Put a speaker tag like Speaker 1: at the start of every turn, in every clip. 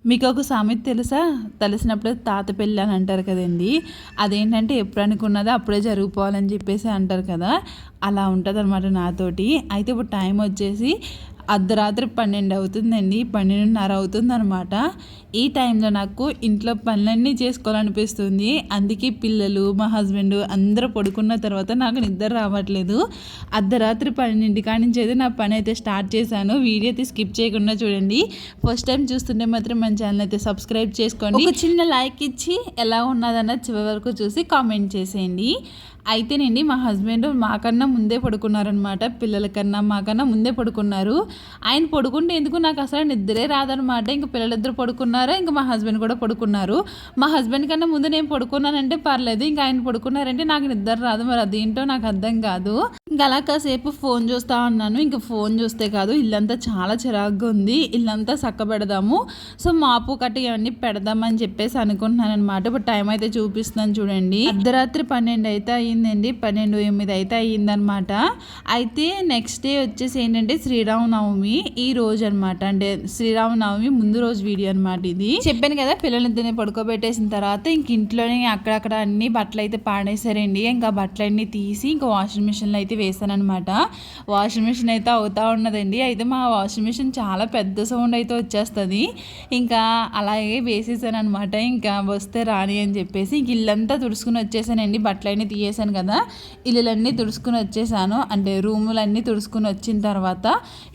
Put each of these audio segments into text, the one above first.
Speaker 1: మీకు ఒక సామెత తెలుసా? తెలిసినప్పుడే తాత పెళ్ళి అని అంటారు కదండీ! అదేంటంటే ఎప్పుడు అనుకున్నదో అప్పుడే జరిగిపోవాలని చెప్పేసి అంటారు కదా! అలా ఉంటదనమాట నాతోటి. అయితే ఇప్పుడు టైం వచ్చేసి అర్ధరాత్రి 12 అవుతుందండి. 12:30 అవుతుందనమాట. ఈ టైంలో నాకు ఇంట్లో పనులన్నీ చేసుకోవాలనిపిస్తుంది. అందుకే పిల్లలు, మా హస్బెండ్ అందరూ పడుకున్న తర్వాత నాకు నిద్ర రావట్లేదు. అర్ధరాత్రి 12 కాడి నుంచి అయితే నా పని అయితే స్టార్ట్ చేశాను. వీడియో అయితే స్కిప్ చేయకుండా చూడండి. ఫస్ట్ టైం చూస్తుంటే మాత్రం మన ఛానల్ అయితే సబ్స్క్రైబ్ చేసుకోండి. ఒక చిన్న లైక్ ఇచ్చి ఎలా ఉన్నదన్నది చివరి వరకు చూసి కామెంట్ చేసేయండి. అయితేనండి మా హస్బెండ్ మాకన్నా ముందే పడుకున్నారనమాట. పిల్లల కన్నా మాకన్నా ముందే పడుకున్నారు. ఆయన పడుకుంటే ఎందుకు నాకు అసలు నిద్రే రాదనమాట. ఇంక పిల్లలిద్దరు పడుకున్నారు, ఇంకా మా హస్బెండ్ కూడా పడుకున్నారు. మా హస్బెండ్ కన్నా ముందు నేను పడుకున్నానంటే పర్లేదు, ఇంకా ఆయన పడుకున్నారంటే నాకు నిద్ర రాదు. మరి అదేంటో నాకు అర్థం కాదు. ఇంకా అలా కాసేపు ఫోన్ చూస్తూ ఉన్నాను. ఇంకా ఫోన్ చూస్తే కాదు, ఇల్లంతా చాలా చిరాగ్గా ఉంది. ఇల్లంతా చక్కబెడదాము, సో మాపు కట్టి ఇవన్నీ పెడదామని చెప్పేసి అనుకుంటున్నాను అనమాట. ఇప్పుడు టైం అయితే చూపిస్తున్నాను చూడండి. అర్ధరాత్రి 12 అయితే అయ్యిందండి. 12:08 అయితే అయ్యిందనమాట. అయితే నెక్స్ట్ డే వచ్చేసి ఏంటంటే శ్రీరామనవమి ఈ రోజు అనమాట. అంటే శ్రీరామనవమి ముందు రోజు వీడియో అనమాట ఇది. చెప్పాను కదా, పిల్లలిద్దరిని పడుకోబెట్టేసిన తర్వాత ఇంక ఇంట్లోనే అక్కడక్కడ అన్ని బట్టలు అయితే పాడేశారండి. ఇంకా బట్టలన్నీ తీసి ఇంకా వాషింగ్ మిషన్లో అయితే వేసాను అనమాట. వాషింగ్ మిషన్ అయితే అవుతా ఉన్నదండి. అయితే మా వాషింగ్ మిషన్ చాలా పెద్ద సౌండ్ అయితే వచ్చేస్తుంది. ఇంకా అలాగే వేసేసాను అనమాట. ఇంకా వస్తే రాని అని చెప్పేసి ఇంక ఇల్లంతా తుడుచుకుని వచ్చేసానండి. బట్టలన్నీ తీయేసాను కదా, ఇల్లులన్నీ తుడుచుకుని వచ్చేసాను. అంటే రూములన్నీ తుడుచుకుని వచ్చిన తర్వాత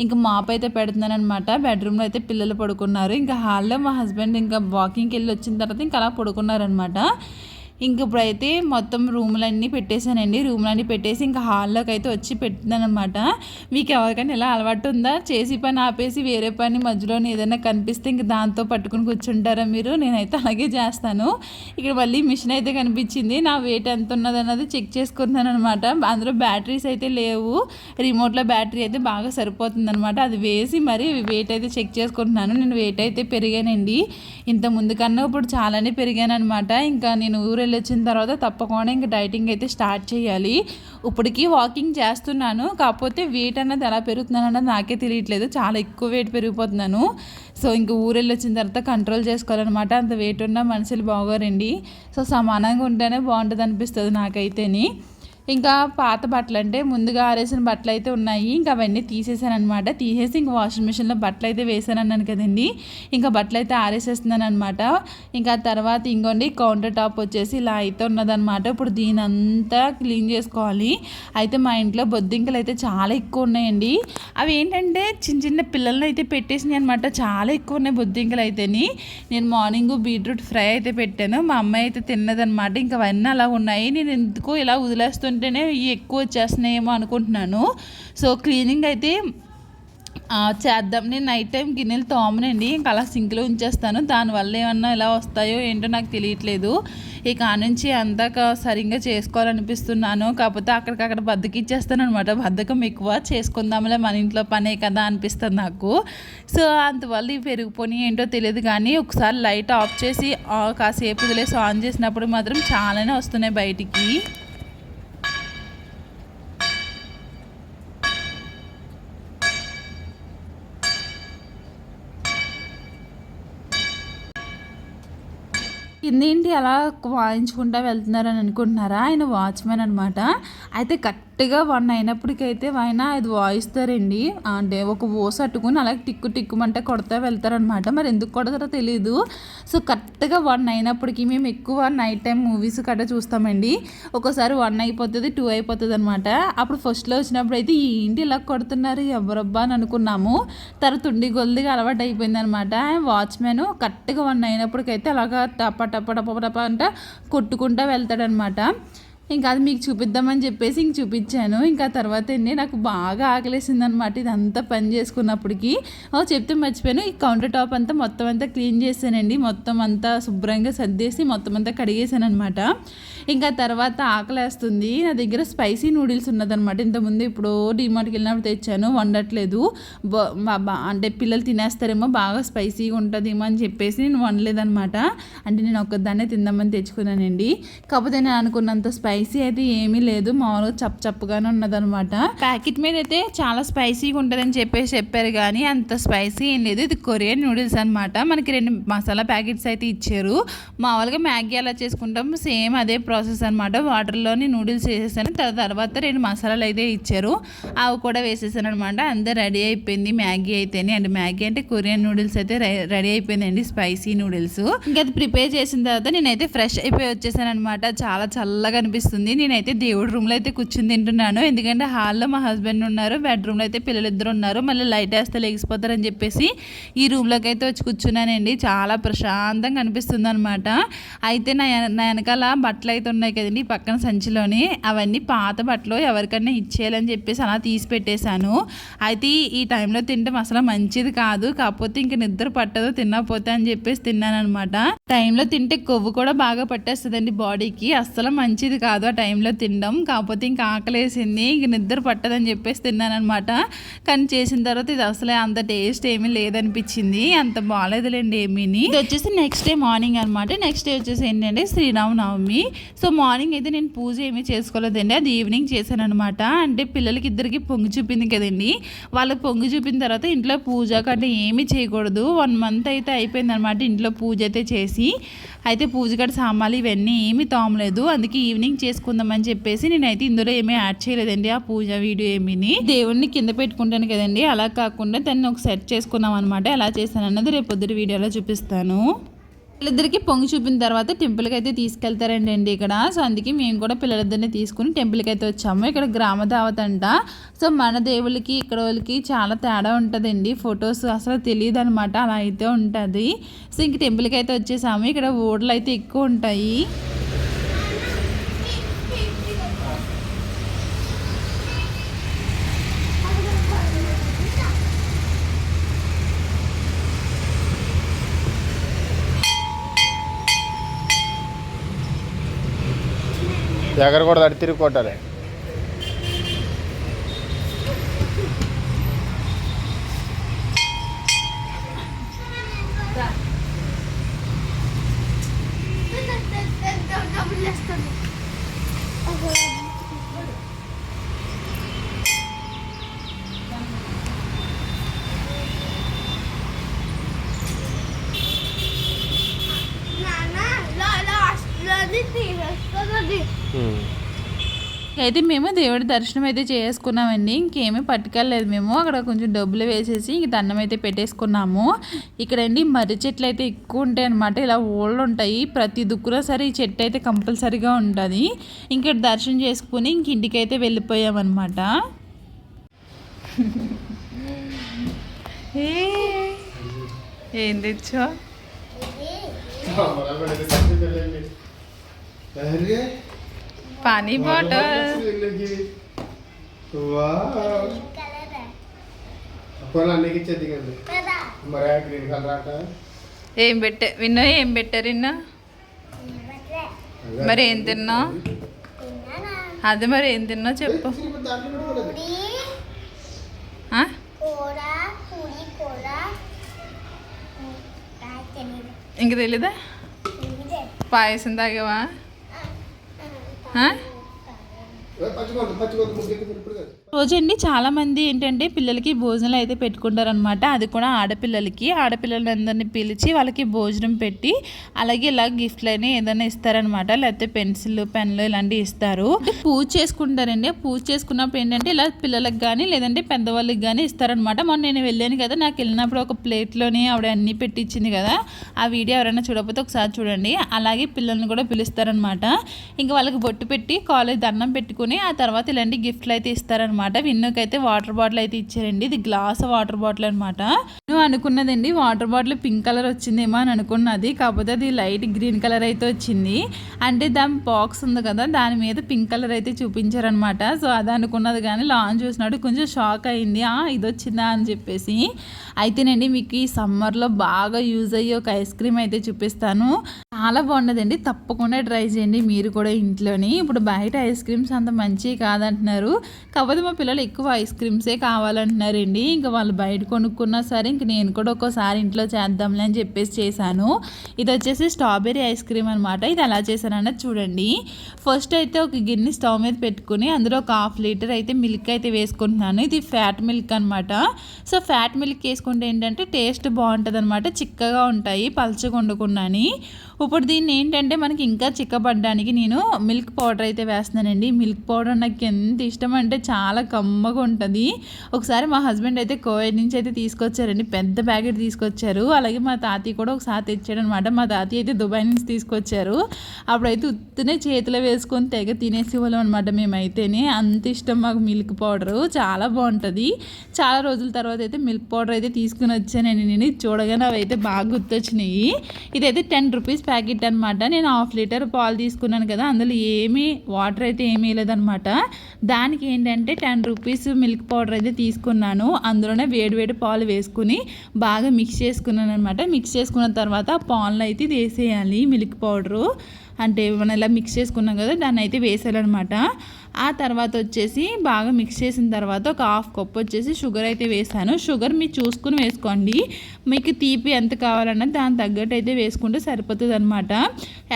Speaker 1: ఇంకా మాప్ అయితే పెడుతున్నాను అనమాట. బెడ్రూమ్లో అయితే పిల్లలు పడుకున్నారు. ఇంకా హాల్లో మా హస్బెండ్ ఇంకా వాకింగ్కి వెళ్ళి వచ్చిన తర్వాత ఇంకా అలా పడుకున్నారనమాట. ఇంక ఇప్పుడైతే మొత్తం రూములన్నీ పెట్టేశానండి. రూములన్నీ పెట్టేసి ఇంకా హాల్లోకి అయితే వచ్చి పెట్టినానమాట. మీకు ఎవరికైనా ఇలా అలవాటు ఉందా? చేసి పని ఆపేసి వేరే పని మధ్యలో ఏదైనా కనిపిస్తే ఇంక దాంతో పట్టుకుని కూర్చుంటారా మీరు? నేనైతే అలాగే చేస్తాను. ఇక్కడ మళ్ళీ మిషన్ అయితే కనిపించింది. నా వెయిట్ ఎంత ఉన్నది అన్నది చెక్ చేసుకుంటున్నాను అనమాట. అందులో బ్యాటరీస్ అయితే లేవు. రిమోట్లో బ్యాటరీ అయితే బాగా సరిపోతుంది అనమాట. అది వేసి మరి వెయిట్ అయితే చెక్ చేసుకుంటున్నాను. నేను వెయిట్ అయితే పెరిగానండి. ఇంత ముందు కన్నా ఇప్పుడు చాలానే పెరిగాను అనమాట. ఇంకా నేను ఊరు వెళ్ళి వచ్చిన తర్వాత తప్పకుండా ఇంకా డైటింగ్ అయితే స్టార్ట్ చేయాలి. ఇప్పటికీ వాకింగ్ చేస్తున్నాను, కాకపోతే వెయిట్ అన్నది ఎలా పెరుగుతున్నాను అన్నది నాకే తెలియట్లేదు. చాలా ఎక్కువ వెయిట్ పెరిగిపోతున్నాను. సో ఇంక ఊరు వెళ్ళి వచ్చిన తర్వాత కంట్రోల్ చేసుకోవాలన్నమాట. అంత వెయిట్ ఉన్న మనుషులు బాగోరండి. సో సమానంగా ఉంటేనే బాగుంటుంది అనిపిస్తుంది నాకైతేని. ఇంకా పాత బట్టలు అంటే ముందుగా ఆరేసిన బట్టలు అయితే ఉన్నాయి. ఇంకా అవన్నీ తీసేసాను అనమాట. తీసేసి ఇంకా వాషింగ్ మిషన్లో బట్టలు అయితే వేసాను అన్నాను కదండి. ఇంకా బట్టలు అయితే ఆరేసేస్తున్నాను అనమాట. ఇంకా తర్వాత ఇంకోండి కౌంటర్ టాప్ వచ్చేసి ఇలా అయితే ఉన్నదనమాట. ఇప్పుడు దీని అంతా క్లీన్ చేసుకోవాలి. అయితే మా ఇంట్లో బొద్దింకలు అయితే చాలా ఎక్కువ ఉన్నాయండి. అవి ఏంటంటే చిన్న చిన్న పిల్లల్ని అయితే పెట్టేసినాయి అనమాట. చాలా ఎక్కువ ఉన్నాయి బొద్దింకలు అయితేని. నేను మార్నింగ్ బీట్రూట్ ఫ్రై అయితే పెట్టాను. మా అమ్మాయి అయితే తిన్నదనమాట. ఇంకా అవన్నీ అలా ఉన్నాయి. నేను ఎందుకో ఇలా వదిలేస్తుంటేనే ఎక్కువ వచ్చేస్తున్నాయేమో అనుకుంటున్నాను. సో క్లీనింగ్ అయితే చేద్దాం. నేను నైట్ టైం గిన్నెలు తోమనండి. ఇంకా అలా సింక్లో ఉంచేస్తాను. దానివల్ల ఏమన్నా ఎలా వస్తాయో ఏంటో నాకు తెలియట్లేదు. ఇక ఆ నుంచి అంతా సరిగ్గా చేసుకోవాలనిపిస్తున్నాను. కాకపోతే అక్కడికక్కడ బద్దకిచ్చేస్తాను అనమాట. బద్ధకం ఎక్కువ, చేసుకుందాంలే మన ఇంట్లో పనే కదా అనిపిస్తుంది నాకు. సో అందువల్ల ఇవి పెరిగిపోయి ఏంటో తెలియదు. కానీ ఒకసారి లైట్ ఆఫ్ చేసి కాసేపు వదిలేసి ఆన్ చేసినప్పుడు మాత్రం చాలానే వస్తున్నాయి బయటికి. కిందేంటి అలా వాయించుకుంటూ వెళ్తున్నారని అనుకుంటున్నారా? ఆయన వాచ్మెన్ అనమాట. అయితే కరెక్ట్గా 1 అయినప్పటికైతే ఆయన అది వాయిస్తారండి. అంటే ఒక ఓస అట్టుకుని అలా టిక్కు టిక్కుమంటే కొడతా వెళ్తారనమాట. మరి ఎందుకు కొడతారో తెలీదు. సో కరెక్ట్గా 1 అయినప్పటికీ మేము ఎక్కువ నైట్ టైం మూవీస్ కట్ట చూస్తామండి. ఒక్కోసారి 1 అయిపోతుంది, 2 అయిపోతుంది అనమాట. అప్పుడు ఫస్ట్లో వచ్చినప్పుడు అయితే ఏంటి ఇలా కొడుతున్నారు ఎవరబ్బా అని అనుకున్నాము. తర్వాత ఉండి గొల్దిగా అలవాటు అయిపోయింది అనమాట. వాచ్మెన్ కరెక్ట్గా 1 అయినప్పటికైతే అలాగా టప టప టప టప అంటే కొట్టుకుంటూ వెళ్తాడనమాట. ఇంకా అది మీకు చూపిద్దామని చెప్పేసి ఇంక చూపించాను. ఇంకా తర్వాత నాకు బాగా ఆకలేసింది అనమాట. ఇదంతా పని చేసుకున్నప్పటికీ చెప్తే మర్చిపోయాను. ఈ కౌంటర్ టాప్ అంతా మొత్తం అంతా క్లీన్ చేశానండి. మొత్తం అంతా శుభ్రంగా సర్దేసి మొత్తం అంతా కడిగేసాను అనమాట. ఇంకా తర్వాత ఆకలేస్తుంది. నా దగ్గర స్పైసీ నూడిల్స్ ఉన్నదనమాట. ఇంతకుముందు ఇప్పుడు డిమార్ట్కి వెళ్ళినప్పుడు తెచ్చాను, వండట్లేదు. అంటే పిల్లలు తినేస్తారేమో, బాగా స్పైసీగా ఉంటుందేమో అని చెప్పేసి నేను వండలేదనమాట. అంటే నేను ఒక్కదాన్నే తిందామని తెచ్చుకున్నానండి. కాకపోతే నేను అనుకున్నంత స్పైసీ స్పైసీ అయితే ఏమీ లేదు, మామూలుగా చప్పుగానే ఉన్నదనమాట. ప్యాకెట్ మీద అయితే చాలా స్పైసీగా ఉంటుందని చెప్పారు కానీ అంత స్పైసీ ఏం లేదు. ఇది కొరియన్ నూడిల్స్ అనమాట. మనకి 2 మసాలా ప్యాకెట్స్ అయితే ఇచ్చారు. మామూలుగా మ్యాగీ ఎలా చేసుకుంటాం సేమ్ అదే ప్రాసెస్ అనమాట. వాటర్లోని నూడిల్స్ వేసేసాను, తర్వాత 2 మసాలాలు అయితే ఇచ్చారు, అవి కూడా వేసేసాను అనమాట. అంతా రెడీ అయిపోయింది మ్యాగీ అయితేనే. అంటే మ్యాగీ అంటే కొరియన్ నూడిల్స్ అయితే రెడీ అయిపోయిందండి, స్పైసీ నూడిల్స్. ఇంకా అది ప్రిపేర్ చేసిన తర్వాత నేనైతే ఫ్రెష్ అయిపోయి వచ్చేసాను అనమాట. చాలా చల్లగా అనిపిస్తుంది. నేనైతే దేవుడి రూమ్లో అయితే కూర్చుని తింటున్నాను, ఎందుకంటే హాల్లో మా హస్బెండ్ ఉన్నారు, బెడ్రూమ్లో అయితే పిల్లలిద్దరు ఉన్నారు. మళ్ళీ లైట్ వేస్తే లెగిసిపోతారని చెప్పేసి ఈ రూమ్లోకి అయితే వచ్చి కూర్చున్నానండి. చాలా ప్రశాంతంగా అనిపిస్తుంది అనమాట. అయితే నా వెనకాల బట్టలు అయితే ఉన్నాయి కదండి పక్కన సంచిలోని, అవన్నీ పాత బట్టలు ఎవరికన్నా ఇచ్చేయాలని చెప్పేసి అలా తీసి పెట్టేశాను. అయితే ఈ టైంలో తింటే అసలు మంచిది కాదు, కాకపోతే ఇంక నిద్ర పట్టదు తినకపోతే అని చెప్పేసి తిన్నాను అనమాట. టైంలో తింటే కొవ్వు కూడా బాగా పట్టేస్తుందండి బాడీకి, అస్సలు మంచిది కాదు ఆ టైంలో తినడం. కాకపోతే ఇంకా ఆకలేసింది, ఇంక నిద్ర పట్టదని చెప్పేసి తిన్నాను అనమాట. కానీ చేసిన తర్వాత ఇది అసలే అంత టేస్ట్ ఏమీ లేదనిపించింది, అంత బాగాలేదులేండి ఏమీని. ఇది వచ్చేసి నెక్స్ట్ డే మార్నింగ్ అనమాట. నెక్స్ట్ డే వచ్చేసి ఏంటంటే శ్రీరామనవమి. సో మార్నింగ్ అయితే నేను పూజ ఏమీ చేసుకోలేదండి, అది ఈవినింగ్ చేశాను అనమాట. అంటే పిల్లలకి ఇద్దరికి పొంగు చూపింది కదండి, వాళ్ళకి పొంగు చూపిన తర్వాత ఇంట్లో పూజ కంటే ఏమీ చేయకూడదు. 1 month అయితే అయిపోయింది అనమాట ఇంట్లో పూజ అయితే చేసి. అయితే పూజ గడ సామాన్లు ఇవన్నీ ఏమీ తోమలేదు, అందుకే ఈవినింగ్ చేసుకుందామని చెప్పేసి నేనైతే ఇందులో ఏమీ యాడ్ చేయలేదండి ఆ పూజ వీడియో ఏమీని. దేవుడిని కింద పెట్టుకుంటాను కదండి, అలా కాకుండా దాన్ని ఒక సెట్ చేసుకున్నాం అనమాట. ఎలా చేశాను అన్నది రేపు పొద్దుటి వీడియోలో చూపిస్తాను. వీళ్ళిద్దరికి పొంగి చూపిన తర్వాత టెంపుల్కి అయితే తీసుకెళ్తారండి ఇక్కడ. సో అందుకే మేము కూడా పిల్లలిద్దరిని తీసుకుని టెంపుల్కి అయితే వచ్చాము. ఇక్కడ గ్రామ దావత్ అంట. సో మన దేవుళ్ళకి ఇక్కడ వాళ్ళకి చాలా తేడా ఉంటుందండి, ఫొటోస్ అసలు తెలియదు అనమాట, అలా అయితే ఉంటుంది. సో ఇంక టెంపుల్కి అయితే వచ్చేసాము. ఇక్కడ ఓడలు అయితే ఎక్కువ ఉంటాయి.
Speaker 2: ఎగర కూడా అటు తిరిగి కొట్టాలి.
Speaker 1: అయితే మేము దేవుడి దర్శనం అయితే చేసుకున్నామండి, ఇంకేమీ పట్టుకెళ్ళలేదు. మేము అక్కడ కొంచెం డబ్బులు వేసేసి ఇంక దండం అయితే పెట్టేసుకున్నాము. ఇక్కడండి మర్రి చెట్లు అయితే ఎక్కువ ఉంటాయి అనమాట, ఇలా ఓళ్ళు ఉంటాయి. ప్రతి దుక్కులో సరే ఈ చెట్టు అయితే కంపల్సరీగా ఉంటుంది. ఇంక దర్శనం చేసుకుని ఇంక ఇంటికి అయితే వెళ్ళిపోయామన్నమాట. ఏం తెచ్చో పానీ బాటిల్. ఏం పెట్టా విన్నా, ఏం పెట్టారు విన్నా? మరి ఏం తిన్నావు? అదే మరి ఏం తిన్నావు చెప్పు. ఇంక తెలీదా? పాయసం తాగావా? రోజండి చాలామంది ఏంటంటే పిల్లలకి భోజనాలు అయితే పెట్టుకుంటారనమాట, అది కూడా ఆడపిల్లలకి. ఆడపిల్లలందరినీ పిలిచి వాళ్ళకి భోజనం పెట్టి అలాగే ఇలా గిఫ్ట్లు అని ఏదైనా ఇస్తారనమాట, లేకపోతే పెన్సిల్ పెన్లు ఇలాంటివి ఇస్తారు. పూజ చేసుకుంటారండి. పూజ చేసుకున్నప్పుడు ఏంటంటే ఇలా పిల్లలకు కానీ లేదంటే పెద్దవాళ్ళకి కానీ ఇస్తారనమాట. మొన్న నేను వెళ్ళాను కదా, నాకు వెళ్ళినప్పుడు ఒక ప్లేట్లోని ఆవిడ అన్నీ పెట్టించింది కదా, ఆ వీడియో ఎవరైనా చూడకపోతే ఒకసారి చూడండి. అలాగే పిల్లల్ని కూడా పిలుస్తారనమాట. ఇంకా వాళ్ళకి బొట్టు పెట్టి కాలేజ్ దండం పెట్టుకుని ఆ తర్వాత ఇలాంటి గిఫ్ట్లు అయితే ఇస్తారనమాట. విన్నుకి అయితే వాటర్ బాటిల్ అయితే ఇచ్చారండి, ఇది గ్లాస్ వాటర్ బాటిల్ అనమాట. నేను అనుకున్నదండి వాటర్ బాటిల్ పింక్ కలర్ వచ్చిందేమో అని అనుకున్నది, కాకపోతే అది లైట్ గ్రీన్ కలర్ అయితే వచ్చింది. అంటే దాని బాక్స్ ఉంది కదా, దాని మీద పింక్ కలర్ అయితే చూపించారనమాట. సో అది అనుకున్నది కానీ లాంచ్ చూసినాడు కొంచెం షాక్ అయింది, ఇది వచ్చిందా అని అయితేనండి మీకు ఈ సమ్మర్లో బాగా యూజ్ అయ్యే ఒక ఐస్ క్రీమ్ అయితే చూపిస్తాను. చాలా బాగున్నదండి. తప్పకుండా ట్రై చేయండి మీరు కూడా ఇంట్లోని. ఇప్పుడు బయట ఐస్ క్రీమ్స్ అంత మంచివి కాదంటున్నారు, కాకపోతే మా పిల్లలు ఎక్కువ ఐస్ క్రీమ్సే కావాలంటున్నారండి. ఇంకా వాళ్ళు బయట కొనుక్కున్నా సరే ఇంక నేను కూడా ఒక్కోసారి ఇంట్లో చేద్దాంలే అని చెప్పేసి చేశాను. ఇది వచ్చేసి స్ట్రాబెర్రీ ఐస్ క్రీమ్ అనమాట. ఇది ఎలా చేశానన్నది చూడండి. ఫస్ట్ అయితే ఒక గిన్నె స్టవ్ మీద పెట్టుకుని అందులో ఒక 1/2 లీటర్ అయితే మిల్క్ అయితే వేసుకుంటున్నాను. ఇది ఫ్యాట్ మిల్క్ అనమాట. సో ఫ్యాట్ మిల్క్ వేసుకుంటే ఏంటంటే టేస్ట్ బాగుంటుంది అనమాట, చిక్కగా ఉంటాయి పలచగా ఉండకుండాని. ఇప్పుడు దీన్ని ఏంటంటే మనకి ఇంకా చిక్కబడ్డానికి నేను మిల్క్ పౌడర్ అయితే వేస్తున్నానండి. మిల్క్ పౌడర్ నాకు ఎంత ఇష్టం అంటే చాలా కమ్మగా ఉంటుంది. ఒకసారి మా హస్బెండ్ అయితే కోవిడ్ నుంచి అయితే తీసుకొచ్చారండి, పెద్ద ప్యాకెట్ తీసుకొచ్చారు. అలాగే మా తాతయ్య కూడా ఒకసారి తెచ్చాడు అనమాట. మా తాతయ్య అయితే దుబాయ్ నుంచి తీసుకొచ్చారు. అప్పుడైతే ఉత్తునే చేతిలో వేసుకొని తెగ తినేసేవాళ్ళం అనమాట మేమైతేనే. అంత ఇష్టం మాకు మిల్క్ పౌడరు, చాలా బాగుంటుంది. చాలా రోజుల తర్వాత అయితే మిల్క్ పౌడర్ అయితే తీసుకుని వచ్చానండి నేను. చూడగానే అవి అయితే బాగా గుర్తొచ్చినాయి. ఇదైతే 10 రూపీస్ ప్యాకెట్ అనమాట. నేను 1/2 లీటర్ పాలు తీసుకున్నాను కదా, అందులో ఏమీ వాటర్ అయితే ఏమీ లేదనమాట. దానికి ఏంటంటే 10 రూపీస్ మిల్క్ పౌడర్ అయితే తీసుకున్నాను. అందులోనే వేడివేడి పాలు వేసుకుని బాగా మిక్స్ చేసుకున్నాను అనమాట. మిక్స్ చేసుకున్న తర్వాత పాలను అయితే ఇది వేసేయాలి. మిల్క్ పౌడరు అంటే మనం ఇలా మిక్స్ చేసుకున్నాం కదా, దాన్ని అయితే వేసేయాలన్నమాట. ఆ తర్వాత వచ్చేసి బాగా మిక్స్ చేసిన తర్వాత ఒక 1/2 కప్ వచ్చేసి షుగర్ అయితే వేసాను. షుగర్ మీరు చూసుకుని వేసుకోండి, మీకు తీపి ఎంత కావాలన్నా దాని తగ్గట్టు అయితే వేసుకుంటే సరిపోతుంది అనమాట.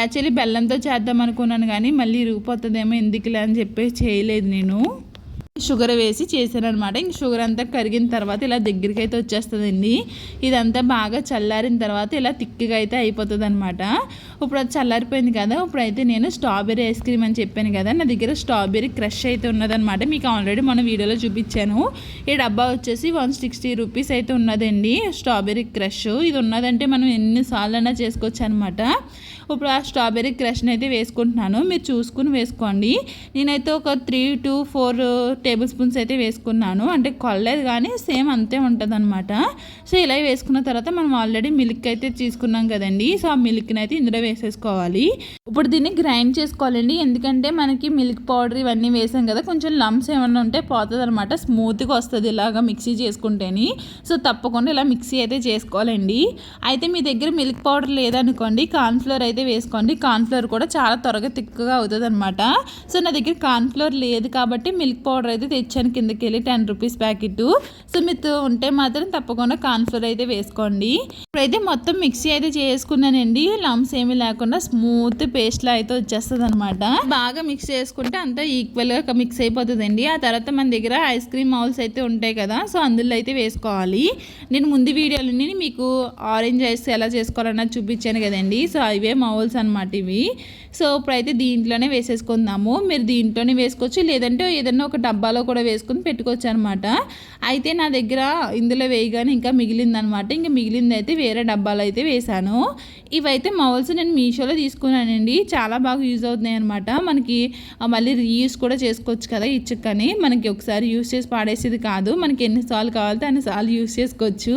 Speaker 1: యాక్చువల్లీ బెల్లంతో చేద్దాం అనుకున్నాను కానీ మళ్ళీ ఇరిగిపోతుందేమో ఎందుకులే అని చెప్పేసి చేయలేదు నేను. షుగర్ వేసి చేశాను అనమాట. ఇంక షుగర్ అంతా కరిగిన తర్వాత ఇలా దగ్గరికి అయితే వచ్చేస్తుందండి. ఇదంతా బాగా చల్లారిన తర్వాత ఇలా తిక్కిగా అయితే అయిపోతుంది అనమాట. ఇప్పుడు అది చల్లారిపోయింది కదా, ఇప్పుడైతే నేను స్ట్రాబెర్రీ ఐస్ క్రీమ్ అని చెప్పాను కదా, నా దగ్గర స్ట్రాబెర్రీ క్రష్ అయితే ఉన్నదనమాట. మీకు ఆల్రెడీ మన వీడియోలో చూపించాను. ఈ డబ్బా వచ్చేసి 160 రూపీస్ అయితే ఉన్నదండి స్ట్రాబెర్రీ క్రష్. ఇది ఉన్నదంటే మనం ఎన్నిసార్లు అయినా చేసుకోవచ్చు అనమాట. ఇప్పుడు ఆ స్ట్రాబెర్రీ క్రష్ని అయితే వేసుకుంటున్నాను, మీరు చూసుకుని వేసుకోండి. నేనైతే ఒక 3 to 4 టేబుల్ స్పూన్స్ అయితే వేసుకున్నాను, అంటే కొల్లేదు కానీ సేమ్ అంతే ఉంటుంది అనమాట. సో ఇలా వేసుకున్న తర్వాత మనం ఆల్రెడీ మిల్క్ అయితే తీసుకున్నాం కదండి, సో ఆ మిల్క్ని అయితే ఇందులో వేసేసుకోవాలి. ఇప్పుడు దీన్ని గ్రైండ్ చేసుకోవాలండి, ఎందుకంటే మనకి మిల్క్ పౌడర్ ఇవన్నీ వేసాం కదా, కొంచెం లమ్స్ ఏమన్నా ఉంటే పోతుంది అనమాట, స్మూత్గా వస్తుంది ఇలాగా మిక్సీ చేసుకుంటేని. సో తప్పకుండా ఇలా మిక్సీ అయితే చేసుకోవాలండి. అయితే మీ దగ్గర మిల్క్ పౌడర్ లేదనుకోండి, కార్న్ఫ్లోర్ అయితే వేసుకోండి. కార్న్ఫ్లోర్ కూడా చాలా త్వరగా తిక్కగా అవుతుంది అనమాట. సో నా దగ్గర కార్న్ఫ్లోర్ లేదు కాబట్టి మిల్క్ పౌడర్ అయితే తెచ్చాను కిందకి వెళ్ళి 10 రూపీస్ ప్యాకెట్. సో మీరు ఉంటే మాత్రం తప్పకుండా కార్న్ఫ్లోర్ అయితే వేసుకోండి. ఇప్పుడైతే మొత్తం మిక్సీ అయితే చేసుకున్నానండి, లమ్స్ ఏమీ లేకుండా స్మూత్ పేస్ట్లా అయితే వచ్చేస్తుంది అనమాట. బాగా మిక్స్ చేసుకుంటే అంతా ఈక్వల్గా మిక్స్ అయిపోతుందండి. ఆ తర్వాత మన దగ్గర ఐస్ క్రీమ్ మౌల్స్ అయితే ఉంటాయి కదా, సో అందులో అయితే వేసుకోవాలి. నేను ముందు వీడియోలోని మీకు ఆరెంజ్ ఐస్ ఎలా చేసుకోవాలన్నది చూపించాను కదండి, సో అవే మౌల్స్ అనమాట ఇవి. సో ఇప్పుడైతే దీంట్లోనే వేసేసుకుందాము. మీరు దీంట్లోనే వేసుకోవచ్చు, లేదంటే ఏదైనా ఒక డబ్బాలో కూడా వేసుకుని పెట్టుకోవచ్చు అనమాట. అయితే నా దగ్గర ఇందులో వేయగానే ఇంకా మిగిలిందనమాట. ఇంకా మిగిలింది అయితే వేరే డబ్బాలో అయితే వేసాను. ఇవైతే మౌల్స్ నేను మీషోలో తీసుకున్నానండి, చాలా బాగా యూజ్ అవుతున్నాయి అనమాట. మనకి మళ్ళీ రీయూస్ కూడా చేసుకోవచ్చు కదా, ఇచ్చుకని మనకి ఒకసారి యూస్ చేసి పాడేసేది కాదు, మనకి ఎన్నిసార్లు కావాలితే అన్నిసార్లు యూస్ చేసుకోవచ్చు.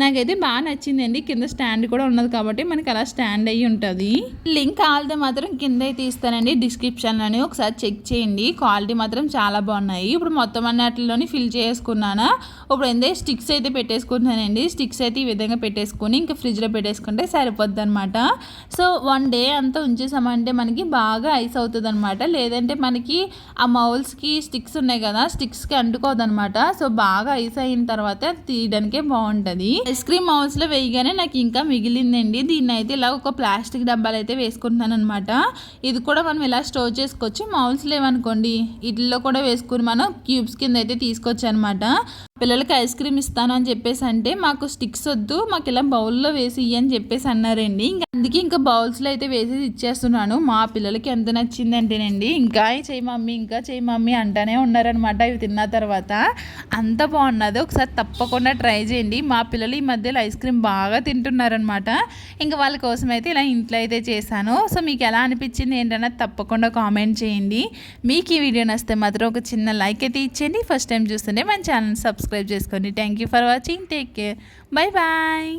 Speaker 1: నాకైతే బాగా నచ్చిందండి. కింద స్టాండ్ కూడా ఉన్నది కాబట్టి మనకి అలా స్టాండ్ అయ్యి ఉంటుంది. లింక్ కావాలితే మాత్రం కింద అయితే ఇస్తానండి డిస్క్రిప్షన్లోని, ఒకసారి చెక్ చేయండి. క్వాలిటీ మాత్రం చాలా బాగున్నాయి. ఇప్పుడు మొత్తం అన్నిటిలోని ఫిల్ చేసుకున్నాను. ఇప్పుడు ఏంటంటే స్టిక్స్ అయితే పెట్టేసుకుంటున్నానండి. స్టిక్స్ అయితే ఈ విధంగా పెట్టేసుకొని ఇంకా ఫ్రిడ్జ్లో పెట్టేసుకుంటే సరిపోద్ది అనమాట. సో 1 డే అంతా ఉంచేసామంటే మనకి బాగా ఐస్ అవుతుంది అనమాట. లేదంటే మనకి ఆ మౌల్స్కి స్టిక్స్ ఉన్నాయి కదా, స్టిక్స్కి అంటుకోదనమాట. సో బాగా ఐస్ అయిన తర్వాత తీయడానికే బాగుంటుంది. ఐస్ క్రీమ్ మౌల్స్లో వేయగానే నాకు ఇంకా మిగిలిందండి. దీన్ని అయితే ఇలా ఒక ప్లాస్టిక్ డబ్బాలు అయితే వేసుకుంటున్నాను అనమాట. ఇది కూడా మనం ఇలా స్టోర్ చేసుకోవచ్చు. మౌల్స్ లేవనుకోండి ఇట్లో కూడా వేసుకుని మనం క్యూబ్స్ కింద అయితే తీసుకోవచ్చు అనమాట. పిల్లలకి ఐస్ క్రీమ్ ఇస్తాను అని చెప్పేసి అంటే మాకు స్టిక్స్ వద్దు, మాకు ఇలా బౌల్లో వేసి అని చెప్పేసి అన్నారండి. అందుకే ఇంకా బౌల్స్లో అయితే వేసి ఇచ్చేస్తున్నాను. మా పిల్లలకి ఎంత నచ్చిందంటేనండి ఇంకా చేయి మమ్మీ అంటానే ఉన్నారనమాట. ఇవి తిన్న తర్వాత అంత బాగున్నది. ఒకసారి తప్పకుండా ట్రై చేయండి. మా పిల్లలు ఈ మధ్యలో ఐస్ క్రీమ్ బాగా తింటున్నారనమాట. ఇంకా వాళ్ళ కోసం అయితే ఇలా ఇంట్లో అయితే చేశాను. సో మీకు ఎలా అనిపించింది ఏంటన్నది తప్పకుండా కామెంట్ చేయండి. మీకు ఈ వీడియో నచ్చితే మాత్రం ఒక చిన్న లైక్ అయితే ఇచ్చేయండి. ఫస్ట్ టైం చూస్తుంటే మన ఛానల్ సబ్స్క్రైబ్ చేసుకోండి. Thank you for watching. Take care. Bye bye.